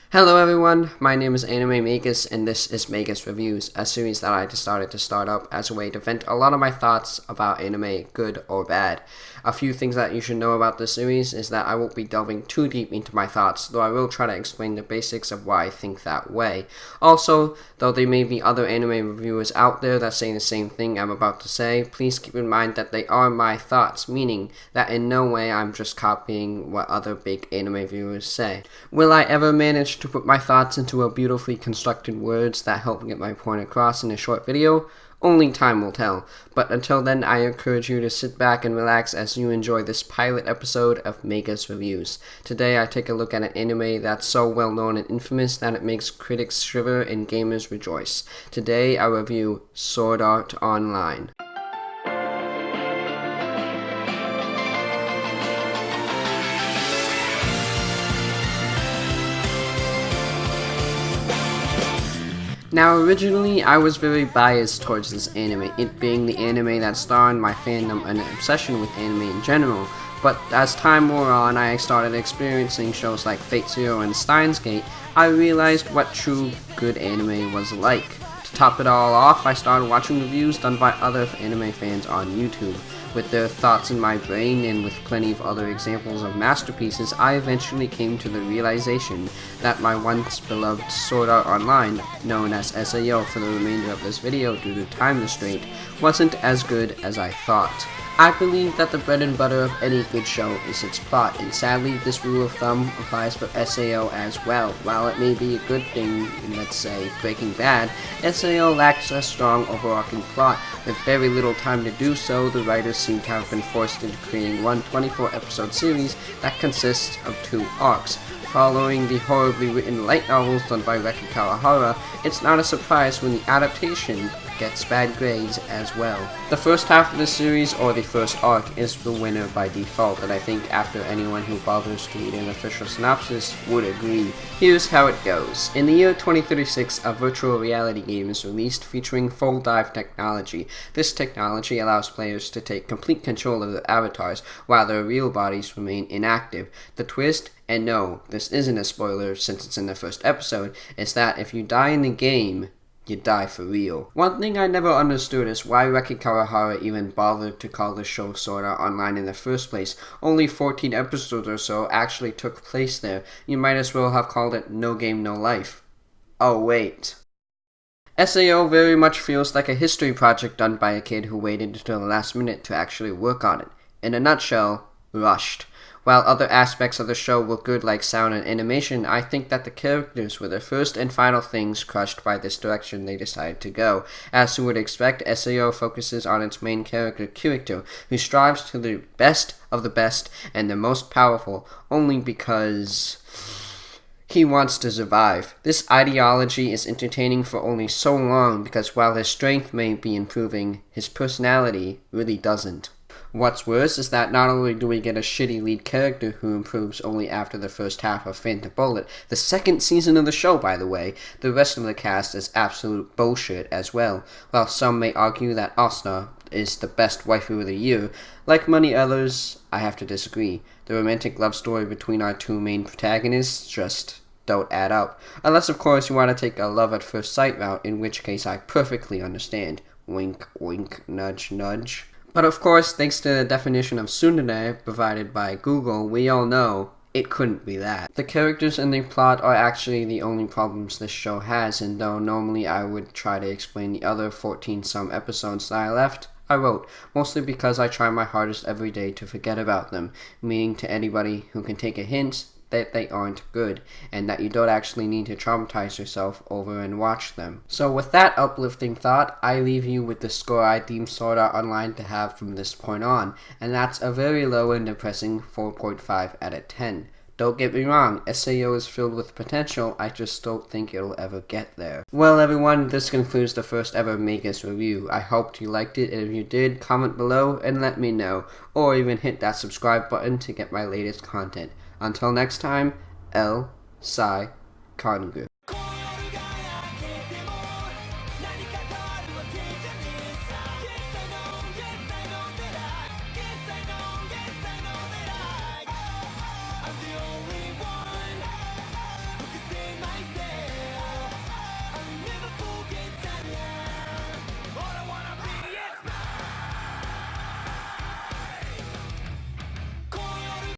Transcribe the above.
Hello everyone, my name is Anime Magus and this is Magus Reviews, a series that I decided to start up as a way to vent a lot of my thoughts about anime, good or bad. A few things that you should know about this series is that I won't be delving too deep into my thoughts, though I will try to explain the basics of why I think that way. Also, though there may be other anime reviewers out there that say the same thing I'm about to say, please keep in mind that they are my thoughts, meaning that in no way I'm just copying what other big anime reviewers say. Will I ever manage to put my thoughts into a beautifully constructed words that help get my point across in a short video? Only time will tell, but until then I encourage you to sit back and relax as you enjoy this pilot episode of Magus Reviews. Today I take a look at an anime that's so well known and infamous that it makes critics shiver and gamers rejoice. Today I review Sword Art Online. Now, originally, I was very biased towards this anime, it being the anime that started my fandom and obsession with anime in general, but as time wore on, I started experiencing shows like Fate Zero and Steins Gate. I realized what true good anime was like. To top it all off, I started watching reviews done by other anime fans on YouTube. With their thoughts in my brain and with plenty of other examples of masterpieces, I eventually came to the realization that my once beloved Sword Art Online, known as SAO for the remainder of this video due to time restraint, wasn't as good as I thought. I believe that the bread and butter of any good show is its plot, and sadly this rule of thumb applies for SAO as well. While it may be a good thing in, let's say, Breaking Bad, SAO lacks a strong overarching plot. With very little time to do so, the writers seem to have been forced into creating one 24-episode series that consists of 2 arcs. Following the horribly written light novels done by Reki Kawahara, it's not a surprise when the adaptation gets bad grades as well. The first half of the series, or the first arc, is the winner by default, and I think after anyone who bothers to read an official synopsis would agree. Here's how it goes. In the year 2036, a virtual reality game is released featuring full dive technology. This technology allows players to take complete control of their avatars while their real bodies remain inactive. The twist, and no, this isn't a spoiler since it's in the first episode, is that if you die in the game, you die for real. One thing I never understood is why Reki Kawahara even bothered to call the show Sword Art Online in the first place. Only 14 episodes or so actually took place there. You might as well have called it No Game No Life. Oh wait. SAO very much feels like a history project done by a kid who waited until the last minute to actually work on it. In a nutshell, rushed. While other aspects of the show were good like sound and animation, I think that the characters were the first and final things crushed by this direction they decided to go. As you would expect, SAO focuses on its main character, Kirito, who strives to the best of the best and the most powerful, only because he wants to survive. This ideology is entertaining for only so long because while his strength may be improving, his personality really doesn't. What's worse is that not only do we get a shitty lead character who improves only after the first half of Phantom Bullet, the second season of the show by the way, the rest of the cast is absolute bullshit as well. While some may argue that Asuna is the best waifu of the year, like many others, I have to disagree. The romantic love story between our 2 main protagonists just don't add up. Unless of course you want to take a love at first sight route, in which case I perfectly understand. Wink wink nudge nudge. But of course, thanks to the definition of tsundere provided by Google, we all know it couldn't be that. The characters and the plot are actually the only problems this show has, and though normally I would try to explain the other 14-some episodes that I left, I wrote, mostly because I try my hardest every day to forget about them, meaning to anybody who can take a hint that they aren't good, and that you don't actually need to traumatize yourself over and watch them. So with that uplifting thought, I leave you with the score I deem Sword Art Online to have from this point on, and that's a very low and depressing 4.5 out of 10. Don't get me wrong, SAO is filled with potential, I just don't think it'll ever get there. Well everyone, this concludes the first ever Magus review. I hoped you liked it, and if you did, comment below and let me know, or even hit that subscribe button to get my latest content. Until next time, L. Sai Kangu.